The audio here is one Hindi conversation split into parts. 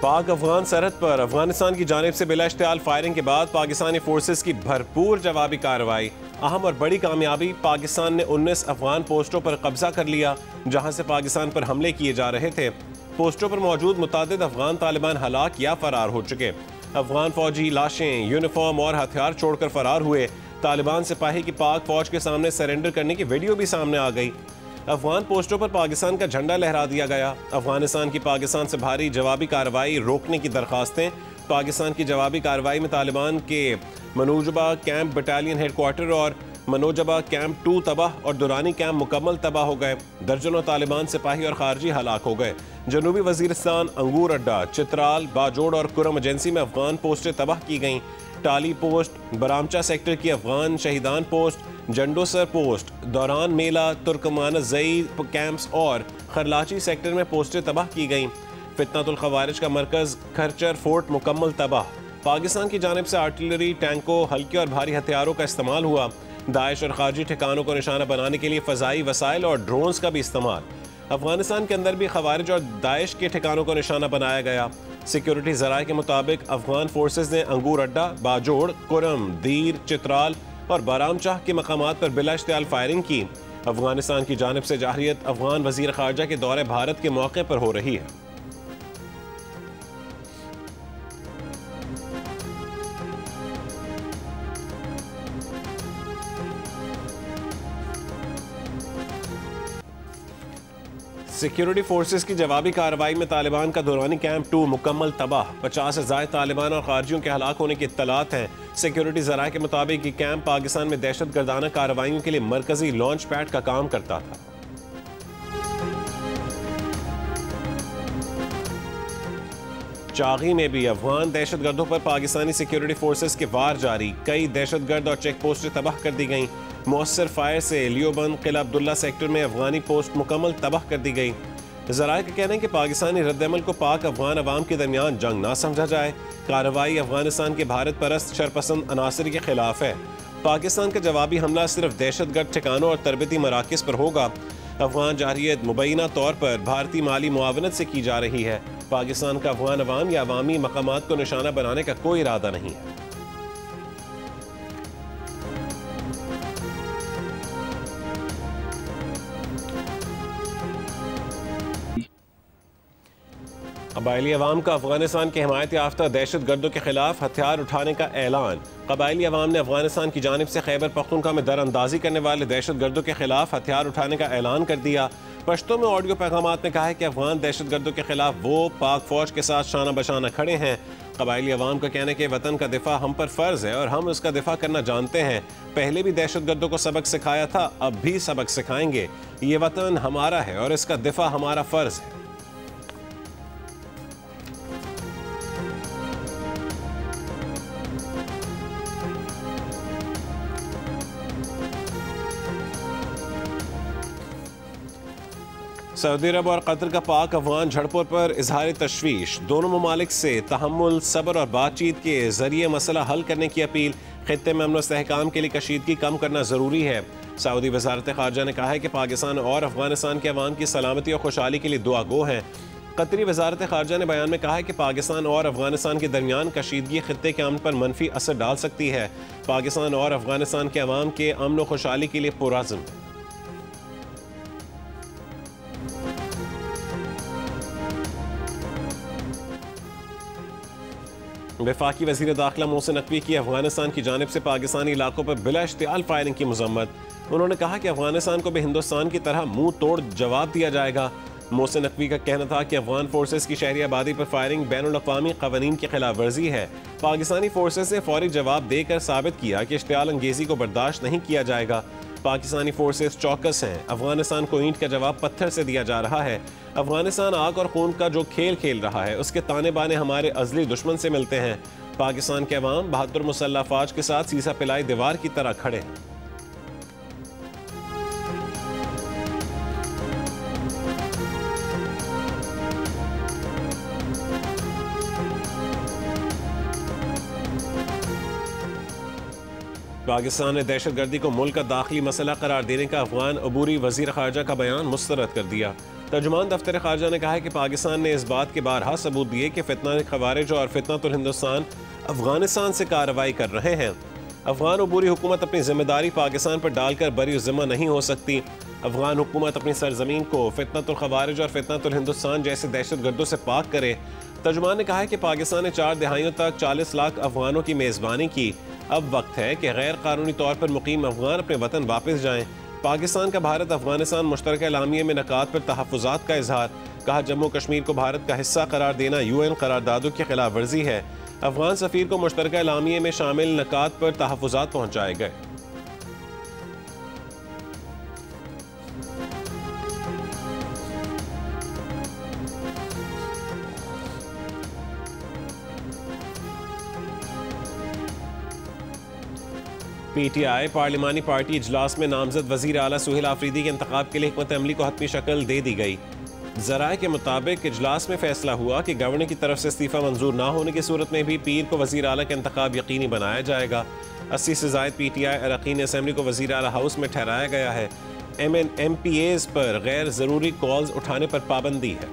पाक अफगान सरहद पर अफगानिस्तान की जानिब से बिला इश्तियाल फायरिंग के बाद पाकिस्तानी फोर्सेस की भरपूर जवाबी कार्रवाई। अहम और बड़ी कामयाबी, पाकिस्तान ने 19 अफगान पोस्टों पर कब्जा कर लिया जहां से पाकिस्तान पर हमले किए जा रहे थे। पोस्टों पर मौजूद मुतादिद अफगान तालिबान हलाक या फरार हो चुके। अफगान फौजी लाशें, यूनिफॉर्म और हथियार छोड़कर फरार हुए। तालिबान सिपाही की पाक फौज के सामने सरेंडर करने की वीडियो भी सामने आ गई। अफगान पोस्टों पर पाकिस्तान का झंडा लहरा दिया गया। अफगानिस्तान की पाकिस्तान से भारी जवाबी कार्रवाई रोकने की दरखास्तें। पाकिस्तान की जवाबी कार्रवाई में तालिबान के मनोजबा कैंप बटालियन हेडक्वार्टर और मनोजबा कैंप 2 तबाह और दुरानी कैंप मुकम्मल तबाह हो गए। दर्जनों तालिबान सिपाही और खारजी हलाक हो गए। जनूबी वजीरिस्तान, अंगूर अड्डा, चित्राल, बाजोड़ और कुरम एजेंसी में अफगान पोस्टें तबाह की गईं। टाली पोस्ट, बरामचा सेक्टर की अफगान शहीदान पोस्ट, जंडोसर पोस्ट, दौरान मेला, तुर्कमान जई कैंप्स और खरलाची सेक्टर में पोस्टें तबाह की गईं। फितनतुल खवारिज का मरकज खरचर फोर्ट मुकम्मल तबाह। पाकिस्तान की जानिब से आर्टिलरी, टैंकों, हल्के और भारी हथियारों का इस्तेमाल हुआ। दाइश और खारजी ठिकानों को निशाना बनाने के लिए फ़ज़ाई वसाइल और ड्रोन्स का भी इस्तेमाल। अफगानिस्तान के अंदर भी खवारिज और दाइश के ठिकानों को निशाना बनाया गया। सिक्योरिटी ज़राए के मुताबिक अफगान फोर्सेज ने अंगूर अड्डा, बाजोड़, कुरम, दीर, चित्राल और बारामचाह के मकामात पर बिला इश्तियाल फायरिंग की। अफगानिस्तान की जानिब से जाहिरियत अफगान वज़ीर ख़ारजा के दौरे भारत के मौके पर हो रही है। सिक्योरिटी फोर्सेस की जवाबी कार्रवाई में तालिबान का दुरानी कैंप 2 मुकम्मल तबाह। 50 से ज़ायद तालिबान और खारजियों के हलाक होने की इत्तलात हैं। सिक्योरिटी ज़राए के मुताबिक ये कैंप पाकिस्तान में दहशत गर्दाना कार्रवाइयों के लिए मरकजी लॉन्च पैड का काम करता था। चागी में भी अफगान दहशत गर्दों पर पाकिस्तानी सिक्योरिटी फोर्सेस के वार जारी। कई दहशत गर्द और चेक पोस्टें तबाह कर दी गईं। मौसर फायर से लियोबंद, किला अब्दुल्ला सेक्टर में अफगानी पोस्ट मुकम्मल तबाह कर दी गई। ज़राए का कहना है कि पाकिस्तानी रद्दअमल को पाक अफगान अवाम के दरमियान जंग ना समझा जाए। कार्रवाई अफगानिस्तान के भारत परस्त शरपसंद अनासर के खिलाफ है। पाकिस्तान का जवाबी हमला सिर्फ दहशत गर्द ठिकानों और तरबती मराकज़ पर होगा। अफगान जारहियत मुबैना तौर पर भारतीय माली मुआवनत से की जा रही है। पाकिस्तान का अफगान अवाम या अवामी मकामात को निशाना बनाने का कोई इरादा नहीं है। कबायली अवाम का अफगानिस्तान के हिमायत याफ्ता दहशत गर्दों के खिलाफ हथियार उठाने का ऐलान। कबायली अवाम ने अफगानिस्तान की जानिब से खैबर पख्तूनख्वा में दरअंदाजी करने वाले दहशत गर्दों के खिलाफ हथियार उठाने का ऐलान कर दिया। पश्तो में ऑडियो पैगामात में कहा है कि अफगान दहशत गर्दों के खिलाफ वो पाक फौज के साथ शाना बशाना खड़े हैं। कबायली अवाम का कहना है कि वतन का दिफा हम पर फर्ज है और हम उसका दिफा करना जानते हैं। पहले भी दहशत गर्दों को सबक सिखाया था, अब भी सबक सिखाएंगे। ये वतन हमारा है और इसका दिफा हमारा फर्ज है। सऊदी अरब और कतर का पाक अफगान झड़पों पर इजहार तशवीश। दोनों ममालिक से तहम्मुल, सब्र और बातचीत के जरिए मसला हल करने की अपील। खित्ते में अमन व इस्तेहकाम के लिए कशीदगी कम करना ज़रूरी है। सऊदी वजारत ख़ारजा ने कहा है कि पाकिस्तान और अफगानिस्तान के अवाम की सलामती और खुशहाली के लिए दुआ गो हैं। कतरी वजारत ख़ारजा ने बयान में कहा है कि पाकिस्तान और अफगानिस्तान के दरमियान कशीदगी खित्ते के अमन पर मनफी असर डाल सकती है। पाकिस्तान और अफगानिस्तान के अवाम के अमन व खुशहाली के लिए पुरअज़्म है। वफाकी वज़ीर दाखिला मोहसिन नकवी की अफगानिस्तान की जानिब से पाकिस्तानी इलाकों पर बिला इश्तियाल फायरिंग की मज़म्मत। उन्होंने कहा कि अफगानिस्तान को भी हिंदुस्तान की तरह मुंह तोड़ जवाब दिया जाएगा। मोहसिन नकवी का कहना था कि अफगान फोर्सेस की शहरी आबादी पर फायरिंग बैनुल-अक़वामी क़वानीन की खिलाफ वर्जी है। पाकिस्तानी फोर्सेस ने फौरी जवाब देकर साबित किया कि इश्तियाल अंगेज़ी को बर्दाश्त नहीं किया जाएगा। पाकिस्तानी फोर्सेस चौकस हैं। अफगानिस्तान को ईंट का जवाब पत्थर से दिया जा रहा है। अफगानिस्तान आग और खून का जो खेल खेल रहा है उसके ताने बाने हमारे अज़ली दुश्मन से मिलते हैं। पाकिस्तान के अवाम बहादुर मुसल्लह फ़ौज के साथ सीसा पिलाई दीवार की तरह खड़े हैं। पाकिस्तान ने दहशत गर्दी को मुल्क का दाखिली मसला करार देने का अफगान अबूरी वज़ीर ख़ारजा का बयान मुस्तरद कर दिया। तर्जुमान दफ्तर खारजा ने कहा है कि पाकिस्तान ने इस बात के बारहा सबूत दिए कि फितना खवारिज और फितनतुल हिंदुस्तान अफगानिस्तान से कार्रवाई कर रहे हैं। अफगान अबूरी हुकूमत अपनी जिम्मेदारी पाकिस्तान पर डालकर बरी ज़िम्मा नहीं हो सकती। अफगान हुकूमत अपनी सरजमीन को फितनतुल खवारिज और फितनतुल हिंदुस्तान जैसे दहशत गर्दों से पाक करे। तर्जुमान ने कहा है कि पाकिस्तान ने 4 दहाइयों तक 40 लाख अफगानों की मेज़बानी की। अब वक्त है कि गैर कानूनी तौर पर मुकीम अफगान अपने वतन वापस जाएं। पाकिस्तान का भारत अफगानिस्तान मुश्तरका एलामिया में नकात पर तहफ़्फ़ुज़ात का इजहार। कहा, जम्मू कश्मीर को भारत का हिस्सा करार देना UN करारदादों की खिलाफ वर्जी है। अफगान सफ़ीर को मुश्तरका एलामिया में शामिल नकात पर तहफ़्फ़ुज़ात पहुँचाए गए। PTI पार्लिमानी पार्टी इजलास में नामजद वज़ीर आला सुहेल आफरीदी के इंतखाब के लिए हिकमत अमली को हतमी शक्ल दे दी गई। ज़राए के मुताबिक इजलास में फैसला हुआ कि गवर्नर की तरफ से इस्तीफ़ा मंजूर ना होने की सूरत में भी पीर को वज़ीर आला का इंतखाब यकीनी बनाया जाएगा। 80 से ज़ायद PTI अरकान असम्बली को वज़ीर आला हाउस में ठहराया गया है। MPAs पर गैर ज़रूरी कॉल्स उठाने पर पाबंदी है।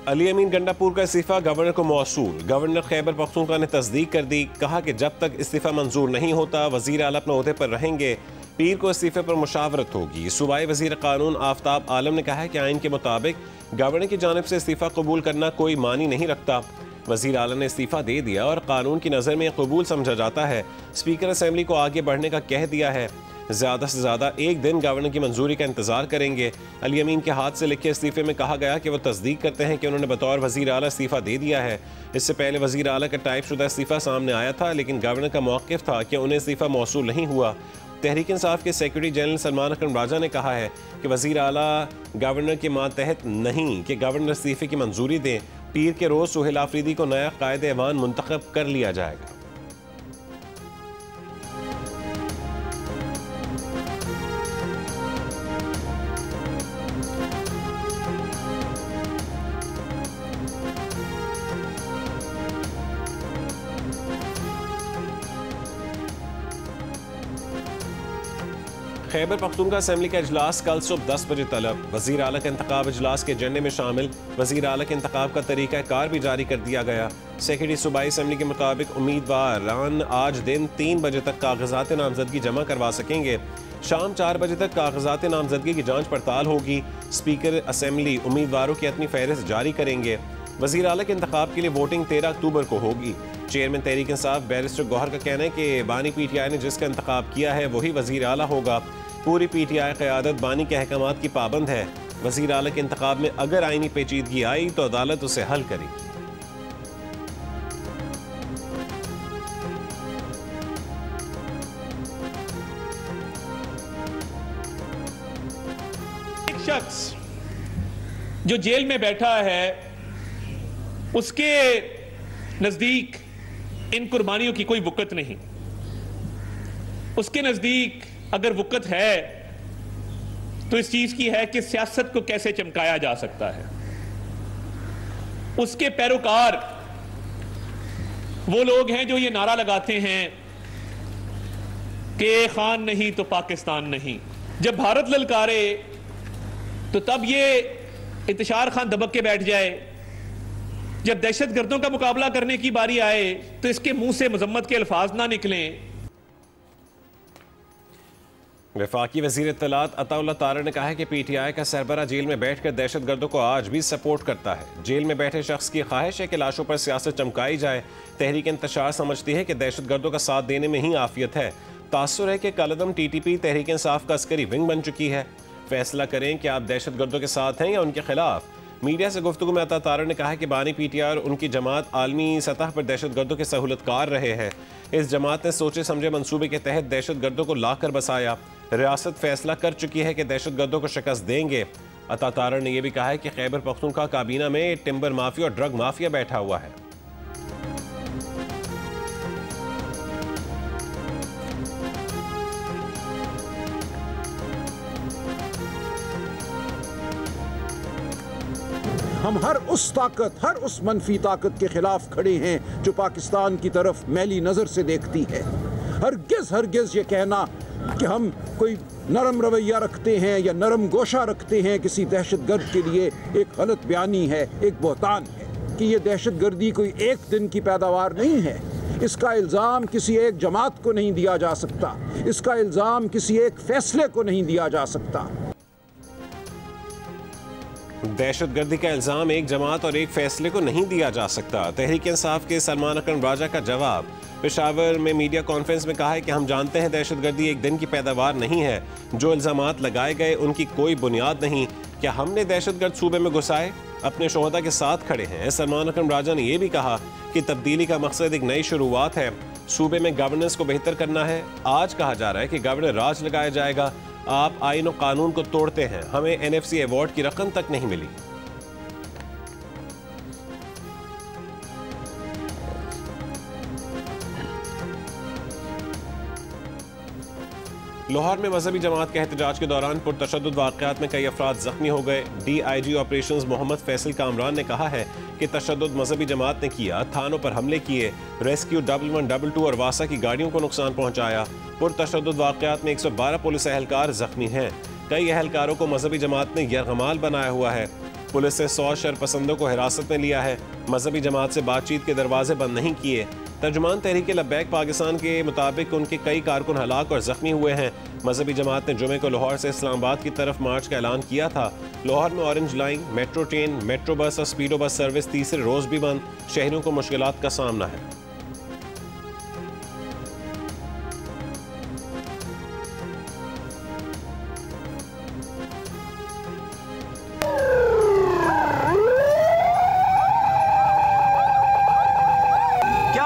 अली अमीन गंडापुर का इस्तीफ़ा गवर्नर को मौसूल। गवर्नर खैबर पख्तूनख्वा ने तस्दीक कर दी। कहा कि जब तक इस्तीफ़ा मंजूर नहीं होता वज़ीर आला अपने ओहदे पर रहेंगे। पीर को इस्तीफ़े पर मुशावरत होगी। सूबाई वज़ीर कानून आफ्ताब आलम ने कहा है कि आइन के मुताबिक गवर्नर की जानिब से इस्तीफ़ा कबूल करना कोई मानी नहीं रखता। वज़ीर आला ने इस्तीफ़ा दे दिया और कानून की नज़र में कबूल समझा जाता है। स्पीकर असम्बली को आगे बढ़ने का कह दिया है। ज़्यादा से ज़्यादा एक दिन गवर्नर की मंजूरी का इंतजार करेंगे। अली अमीन के हाथ से लिखे इस्तीफ़े में कहा गया कि वो तस्दीक करते हैं कि उन्होंने बतौर वज़ीर आला इस्तीफ़ा दे दिया है। इससे पहले वज़ीर आला का टाइप शुदा इस्तीफ़ा सामने आया था, लेकिन गवर्नर का मौक़िफ़ था कि उन्हें इस्तीफ़ा मौसूल नहीं हुआ। तहरीक इंसाफ के सेक्रेटरी जनरल सलमान अकरम राजा ने कहा है कि वज़ीर आला गवर्नर के मातहत नहीं कि गवर्नर इस्तीफ़े की मंजूरी दें। पीर के रोज़ सुहेल आफरीदी को नया कायदे ऐवान मुंतखब कर लिया जाएगा। खैबर पख्तूनख्वा असम्बली का इजलास कल सुबह 10 बजे तलब। वज़ीर आला का इंतखाब इजलास के एजेंडे में शामिल। वज़ीर आला के इंतखाब का तरीका कार भी जारी कर दिया गया। सेक्रेटरी सूबाई असम्बली के मुताबिक उम्मीदवार आज दिन 3 बजे तक कागजात नामजदगी जमा करवा सकेंगे। शाम 4 बजे तक कागजात नामजदगी की जाँच पड़ताल होगी। स्पीकर असम्बली उम्मीदवारों की अपनी फहरिस्त जारी करेंगे। वज़ीर आला के इंतखाब के लिए वोटिंग 13 अक्टूबर को होगी। चेयरमैन तहरीक इंसाफ बैरिस्टर गौहर का कहना है कि बानी PTI ने जिसका इंतखाब किया है वही वज़ीर आला होगा। पूरी PTI क़यादत बानी के अहकामात की पाबंद है। वज़ीर आला के इंतखाब में अगर आईनी पेचीदगी आई तो अदालत उसे हल करेगी। एक शख्स जो जेल में बैठा है उसके नजदीक इन कुर्बानियों की कोई वक़्त नहीं। उसके नजदीक अगर वक़्त है तो इस चीज की है कि सियासत को कैसे चमकाया जा सकता है। उसके पैरोकार वो लोग हैं जो ये नारा लगाते हैं कि खान नहीं तो पाकिस्तान नहीं। जब भारत ललकारे तो तब ये इंतशार खान दबक के बैठ जाए। जब दहशतगर्दों का मुकाबला करने की बारी आए तो इसके मुंह से मजम्मत के अल्फाज ना निकलें। वफाकी वज़ीर इत्तलात अताउल्लाह तारा ने कहा है कि PTI का सरबरा जेल में बैठकर दहशतगर्दों को आज भी सपोर्ट करता है। जेल में बैठे शख्स की ख्वाहिश है कि लाशों पर सियासत चमकाई जाए। तहरीक इंतशार समझती है कि दहशतगर्दों का साथ देने में ही आफियत है। तासुर है कि कलदम TTP तहरीक इंसाफ का अस्करी विंग बन चुकी है। फैसला करें कि आप दहशतगर्दों के साथ हैं या उनके खिलाफ। मीडिया से गुफ्तगू में अता तारा ने कहा कि बानी PTI और उनकी जमात आलमी सतह पर दहशतगर्दों के सहूलतकार रहे हैं। इस जमात ने सोचे समझे मंसूबे के तहत दहशतगर्दों को लाकर बसाया। रियासत फैसला कर चुकी है कि दहशतगर्दों को शिकस्त देंगे। अता तारा ने यह भी कहा है कि खैबर पख्तूनख्वा काबीना में टिम्बर माफिया और ड्रग माफिया बैठा हुआ है। हम हर उस ताकत, हर उस मनफी ताकत के खिलाफ खड़े हैं जो पाकिस्तान की तरफ मैली नजर से देखती है। हरगिज हरगिज ये कहना कि हम कोई नरम रवैया रखते हैं या नरम गोशा रखते हैं किसी दहशतगर्द के लिए, एक गलत बयानी है, एक बहतान है कि ये दहशतगर्दी कोई एक दिन की पैदावार नहीं है। इसका इल्ज़ाम किसी एक जमात को नहीं दिया जा सकता, इसका इल्ज़ाम किसी एक फैसले को नहीं दिया जा सकता। दहशतगर्दी का इल्ज़ाम एक जमात और एक फैसले को नहीं दिया जा सकता। तहरीक इंसाफ के सलमान अकरम राजा का जवाब। पेशावर में मीडिया कॉन्फ्रेंस में कहा है कि हम जानते हैं दहशतगर्दी एक दिन की पैदावार नहीं है, जो इल्ज़ामात लगाए गए उनकी कोई बुनियाद नहीं। क्या हमने दहशतगर्द सूबे में घुसाए? अपने शोहदा के साथ खड़े हैं। सलमान अकरम राजा ने यह भी कहा कि तब्दीली का मकसद एक नई शुरुआत है, सूबे में गवर्नेंस को बेहतर करना है। आज कहा जा रहा है कि गवर्नर राज लगाया जाएगा। आप आईन और कानून को तोड़ते हैं, हमें NFC अवार्ड की रकम तक नहीं मिली। लाहौर में मजहबी जमात के एहतजाज के दौरान पुरतशद्दुद वाक़यात में कई अफराद जख्मी हो गए। DIG ऑपरेशंस मोहम्मद फैसल कामरान ने कहा है कि तशद्दुद मजहबी जमात ने किया, थानों पर हमले किए, रेस्क्यू 1122 और वासा की गाड़ियों को नुकसान पहुंचाया। पुरतशद्दुद वाक़यात में 112 पुलिस एहलकार जख्मी हैं। कई एहलकारों को मजहबी जमात ने यरगमाल बनाया हुआ है। पुलिस ने 100 शरपसंदों को हिरासत में लिया है। मजहबी जमात से बातचीत के दरवाजे बंद नहीं किए। तर्जुमान तहरीक लब्बैक पाकिस्तान के मुताबिक उनके कई कारकुन हलाक और जख्मी हुए हैं। मजहबी जमात ने जुमे को लाहौर से इस्लामाबाद की तरफ मार्च का ऐलान किया था। लाहौर में orange line, metro train, metro bus और स्पीडो बस सर्विस तीसरे रोज भी बंद। शहरियों को मुश्किलात का सामना है।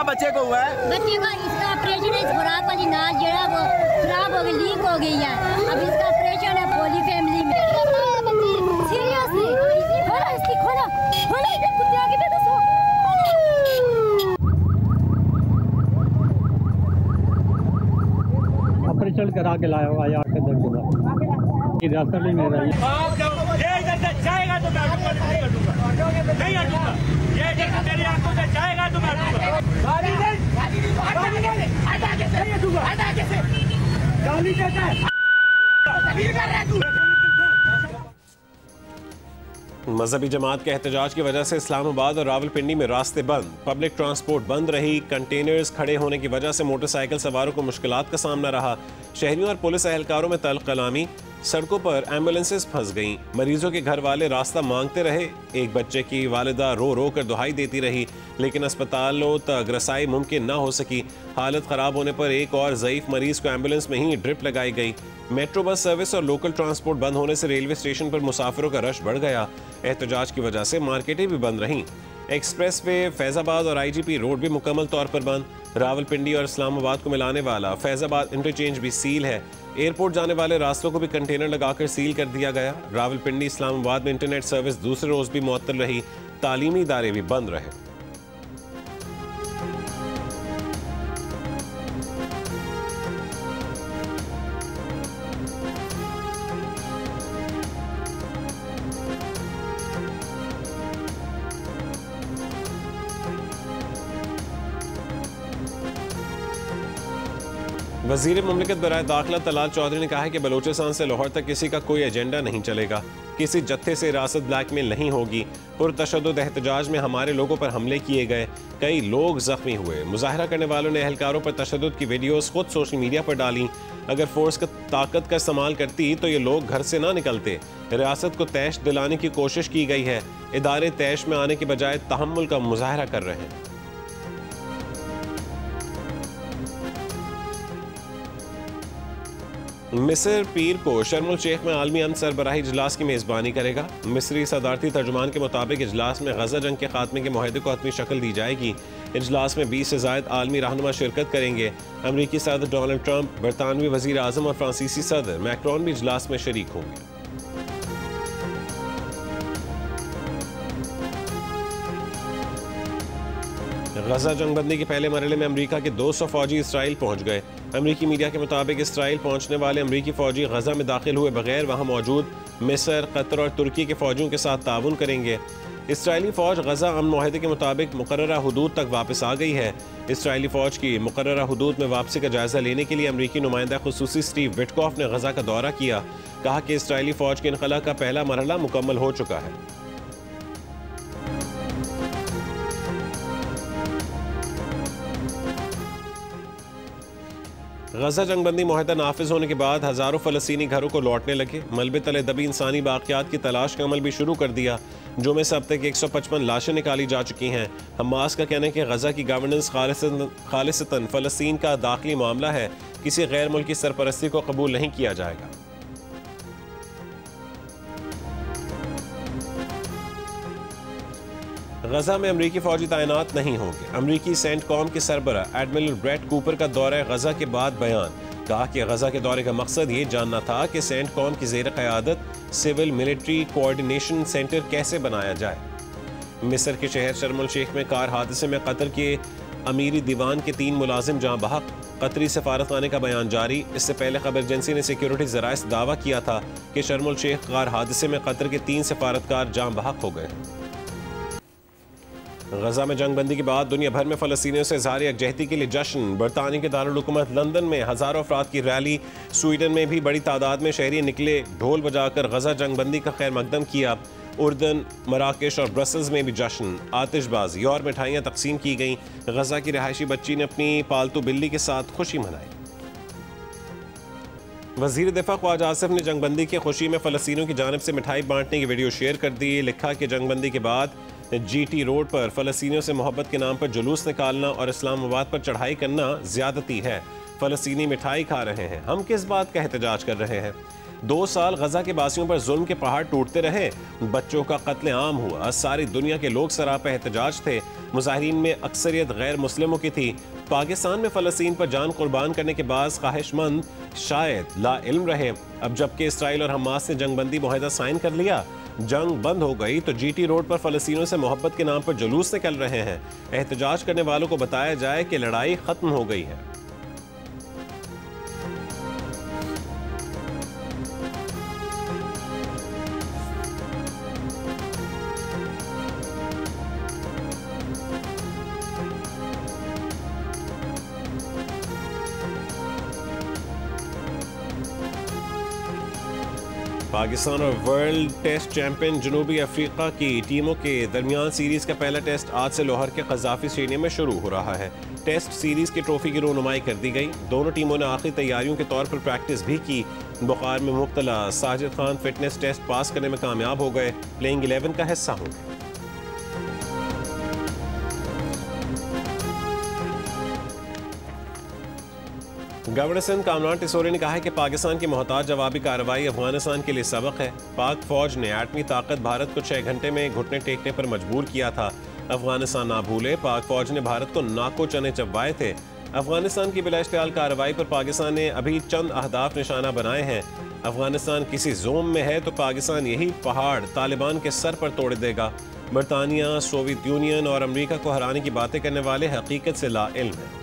बच्चे को हुआ है? बच्चे का इसका ऑपरेशन है। इस खुराक वाली नाल जरा वो खराब हो गई, लीक हो गई है। अब इसका ऑपरेशन है पोली फैमिली में। सीरियसली खोलो, इसकी खोलो खोलो, इधर कुत्ते आगे दे दो। ऑपरेशन करा के लाया हुआ या के दर्द हिरासत में मेरा ये इधर से जाएगा तो मैं नहीं हटूंगा, नहीं हटूंगा। ये इधर मेरी आंखों से जाएगा तो मैं हटूंगा। गाली दे, हटा के से, हटा के से गाली देता है। मजहबी जमात के एहतजाज की वजह से इस्लामाबाद और रावलपिंडी में रास्ते बंद, पब्लिक ट्रांसपोर्ट बंद रही। कंटेनर्स खड़े होने की वजह से मोटरसाइकिल सवारों को मुश्किलात का सामना रहा। शहरियों और पुलिस एहलकारों में तल्ख कलामी। सड़कों पर एम्बुलेंसेस फंस गईं। मरीजों के घर वाले रास्ता मांगते रहे। एक बच्चे की वालिदा रो रो कर दुहाई देती रही, लेकिन अस्पतालों तक रसाई मुमकिन न हो सकी। हालत ख़राब होने पर एक और ज़ईफ़ मरीज को एम्बुलेंस में ही ड्रिप लगाई गई। मेट्रो बस सर्विस और लोकल ट्रांसपोर्ट बंद होने से रेलवे स्टेशन पर मुसाफिरों का रश बढ़ गया। एहतजाज की वजह से मार्केटें भी बंद रहीं। एक्सप्रेस वे, फैज़ाबाद और IGP रोड भी मुकम्मल तौर पर बंद। रावलपिंडी और इस्लामाबाद को मिलाने वाला फैज़ाबाद इंटरचेंज भी सील है। एयरपोर्ट जाने वाले रास्तों को भी कंटेनर लगाकर सील कर दिया गया। रावलपिंडी इस्लामाबाद में इंटरनेट सर्विस दूसरे रोज भी मुअत्तल रही। तालीमी इदारे भी बंद रहे। वज़ीर मुमलिकत बराए दाखिला तलाल चौधरी ने कहा है कि बलूचिस्तान से लाहौर तक किसी का कोई एजेंडा नहीं चलेगा। किसी जत्थे से हिरासत ब्लैकमेल नहीं होगी। पुरतशद्दुद एहतजाज में हमारे लोगों पर हमले किए गए, कई लोग जख्मी हुए। मुजाहरा करने वालों ने एहलकारों पर तशद्दुद की वीडियोस खुद सोशल मीडिया पर डाली। अगर फोर्स का ताकत का इस्तेमाल करती तो ये लोग घर से ना निकलते। रियासत को तैश दिलाने की कोशिश की गई है। इदारे तैश में आने के बजाय तहम्मुल का मुजाहरा कर रहे हैं। मिस्र पीर को शर्म उल शेख में आलमी अमन सरबराही इजलास की मेज़बानी करेगा। मिस्री सदारती तर्जुमान के मुताबिक इजलास में गजा जंग के खात्मे के मुआहदे को हतमी शक्ल दी जाएगी। इजलास में 20 से ज़ायद आलमी रहनुमा शिरकत करेंगे। अमरीकी सदर डोनाल्ड ट्रंप, बरतानवी वज़ीर आज़म और फ्रांसीसी सदर मैक्रोन भी इजलास में शरीक होंगे। गजा जंगबंदी के पहले मरहले में अमेरिका के 200 फौजी इसराइल पहुंच गए। अमेरिकी मीडिया के मुताबिक इसराइल पहुंचने वाले अमेरिकी फौजी गजा में दाखिल हुए बगैर वहां मौजूद मिस्र, कतर और तुर्की के फौजियों के साथ ताउन करेंगे। इसराइली फ़ौज गजा अमन मुआहदे के मुताबिक मुकर्ररा हुदूद तक वापस आ गई है। इसराइली फ़ौज की मुकर्ररा हुदूद में वापसी का जायज़ा लेने के लिए अमरीकी नुमाइंदा खुसूसी स्टीव विटकॉफ ने गजा का दौरा किया। कहा कि इसराइली फ़ौज के इनखला का पहला मरहला मुकम्मल हो चुका है। गजा जंगबंदी मुआहदा नाफिज होने के बाद हज़ारों फ़लस्तीनी घरों को लौटने लगे। मलबे तले दबी इंसानी बाक़ियात की तलाश का अमल भी शुरू कर दिया, जो में से अब तक 155 लाशें निकाली जा चुकी हैं। हमास का कहना है कि गजा की गवर्नेंस खालिसतन फ़लस्तीन का दाखिली मामला है, किसी गैर मुल्की सरपरस्ती को कबूल नहीं किया जाएगा। गजा में अमरीकी फौजी तैनात नहीं होंगे। अमरीकी सेंट कॉम के सरबरा एडमिरल ब्रैड कूपर का दौरा गजा के बाद बयान। कहा कि गजा के दौरे का मकसद ये जानना था कि सेंट कॉम की ज़ेर क़यादत सिविल मिलिट्री कोऑर्डिनेशन सेंटर कैसे बनाया जाए। मिस्र के शहर शर्म अल शेख में कार हादसे में कतर के अमीरी दीवान के 3 मुलाजिम जहां बहक। कतरी सफारतखाने का बयान जारी। इससे पहले खबर एजेंसी ने सिक्योरिटी ज़राए से दावा किया था कि शर्म अल शेख कार हादसे में कतर के 3 सफारतकार जहां बहक हो गए। गजा में जंगबंदी के बाद दुनिया भर में फ़लस्तीनियों से इज़हार यकजहती के लिए जश्न। बरतानिया के दारुल हुकूमत लंदन में हज़ारों अफराद की रैली। स्वीडन में भी बड़ी तादाद में शहरी निकले, ढोल बजाकर गजा जंगबंदी का खैर मकदम किया। उर्दन, मराकेश और ब्रसल्स में भी जश्न, आतिशबाजी और मिठाइयाँ तकसीम की गईं। गजा की रहायशी बच्ची ने अपनी पालतू बिल्ली के साथ खुशी मनाई। वज़ीर दिफा ख्वाजा आसिफ ने जंगबंदी की खुशी में फ़लस्तीनियों की जानिब से मिठाई बांटने की वीडियो शेयर कर दी। लिखा कि जंगबंदी के बाद GT रोड पर फ़लस्तीनियों से मोहब्बत के नाम पर जुलूस निकालना और इस्लामाबाद पर चढ़ाई करना ज़्यादती है। फ़लस्तीनी मिठाई खा रहे हैं, हम किस बात का एहतजाज कर रहे हैं। 2 साल गजा के बासियों पर जुल्म के पहाड़ टूटते रहे, बच्चों का कत्ले आम हुआ, सारी दुनिया के लोग सरापा एहतजाज थे। मुजाहिरीन में अक्सरियत गैर मुस्लिमों की थी। पाकिस्तान में फ़लस्तीन पर जान कुर्बान करने के बाद ख्वाहिशमंद शायद ला इल्म रहे। अब जबकि इसराइल और हमास ने जंगबंदी मुआहदा साइन कर लिया, जंग बंद हो गई, तो GT रोड पर फ़लस्तीनियों से मोहब्बत के नाम पर जुलूस निकल रहे हैं। एहतजाज करने वालों को बताया जाए कि लड़ाई खत्म हो गई है। पाकिस्तान और वर्ल्ड टेस्ट चैंपियन जनूबी अफ्रीका की टीमों के दरमियान सीरीज़ का पहला टेस्ट आज से लाहौर के क़ज़ाफ़ी स्टेडियम में शुरू हो रहा है। टेस्ट सीरीज़ की ट्रॉफी की रोनुमाई कर दी गई। दोनों टीमों ने आखिरी तैयारियों के तौर पर प्रैक्टिस भी की। बुखार में मुब्तला Sajid Khan fitness test pass करने में कामयाब हो गए, प्लेइंग 11 का हिस्सा हो गए। गवर्नर सिंध कामरान टिसोरी ने कहा है कि पाकिस्तान की मोहताज जवाबी कार्रवाई अफगानिस्तान के लिए सबक है। पाक फौज ने एटमी ताकत भारत को 6 घंटे में घुटने टेकने पर मजबूर किया था। अफगानिस्तान ना भूले, पाक फौज ने भारत को नाको चने चबवाए थे। अफगानिस्तान की बिलाइश्तियाल कार्रवाई पर पाकिस्तान ने अभी चंद अहदाफ निशाना बनाए हैं। अफगानिस्तान किसी जोम में है तो पाकिस्तान यही पहाड़ तालिबान के सर पर तोड़ देगा। बरतानिया, सोवियत यूनियन और अमरीका को हराने की बातें करने वाले हकीकत से लाइल्म हैं।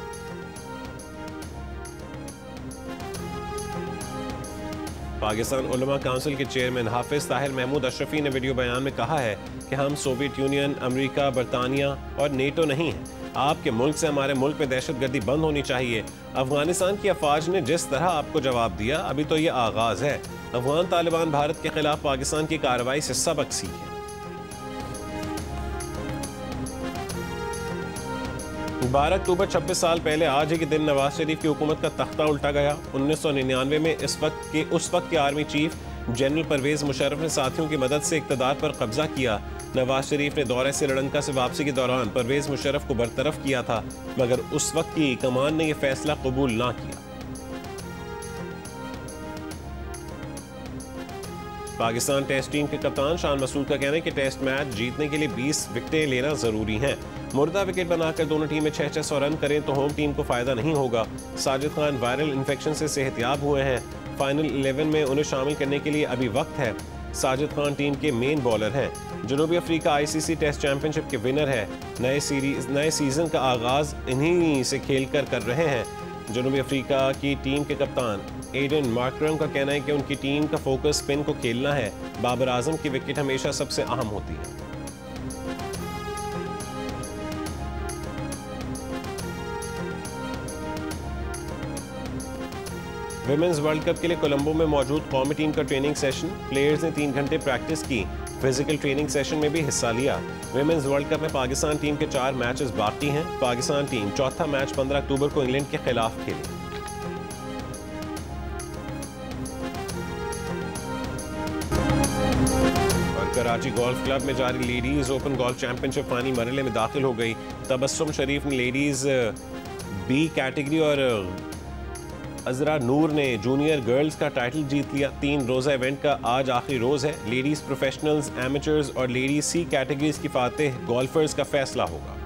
पाकिस्तान उलमा काउंसिल के चेयरमैन हाफिज ताहिर महमूद अशरफी ने वीडियो बयान में कहा है कि हम सोवियत यूनियन, अमेरिका, बरतानिया और नेटो नहीं हैं। आपके मुल्क से हमारे मुल्क में दहशतगर्दी बंद होनी चाहिए। अफगानिस्तान की अफवाज ने जिस तरह आपको जवाब दिया, अभी तो ये आगाज है। अफगान तालिबान भारत के खिलाफ पाकिस्तान की कार्रवाई से सबक सीखें। बारह अक्टूबर 26 साल पहले आज ही के दिन नवाज शरीफ की हुकूमत का तख्ता उल्टा गया। 1999 में उस वक्त के army chief general Parvez Musharraf ने साथियों की मदद से इक़्तिदार पर कब्जा किया। नवाज शरीफ ने दौरे श्रीलंका से वापसी के दौरान परवेज मुशर्रफ को बरतरफ किया था, मगर उस वक्त की कमान ने यह फैसला कबूल ना किया। पाकिस्तान टेस्ट टीम के कप्तान शान मसूद का कहना है कि टेस्ट मैच जीतने के लिए 20 विकेटें लेना जरूरी हैं। मुर्दा विकेट बनाकर दोनों टीमें 600 रन करें तो होम टीम को फायदा नहीं होगा। साजिद खान वायरल इन्फेक्शन से सेहतियाब हुए हैं। फाइनल 11 में उन्हें शामिल करने के लिए अभी वक्त है। साजिद खान टीम के मेन बॉलर हैं। जनूबी अफ्रीका ICC टेस्ट चैंपियनशिप के विनर है। नए सीजन का आगाज इन्हीं से खेलकर कर रहे हैं। जनूबी अफ्रीका की टीम के कप्तान एडन मार्करम का कहना है कि उनकी टीम का फोकस स्पिन को खेलना है। बाबर आजम की विकेट हमेशा सबसे अहम होती है। विमेंस वर्ल्ड कप के लिए कोलंबो में मौजूद कौमी टीम का ट्रेनिंग सेशन। प्लेयर्स ने 3 घंटे प्रैक्टिस की। फिजिकल ट्रेनिंग सेशन में भी हिस्सा लिया। विमेंस वर्ल्ड कप में पाकिस्तान टीम के 4 मैचेस बाकी हैं। पाकिस्तान टीम चौथा मैच 15 अक्टूबर को इंग्लैंड के खिलाफ खेली। और कराची गोल्फ क्लब में जारी ladies open golf championship final मरहले में दाखिल हो गई। तबस्सुम शरीफ ने लेडीज बी कैटेगरी और अजरा नूर ने जूनियर गर्ल्स का टाइटल जीत लिया। 3 रोज़ा इवेंट का आज आखिरी रोज़ है। लेडीज़ प्रोफेशनल्स, एमेचर्स और लेडीज़ सी कैटेगरीज की फातेह गोल्फर्स का फैसला होगा।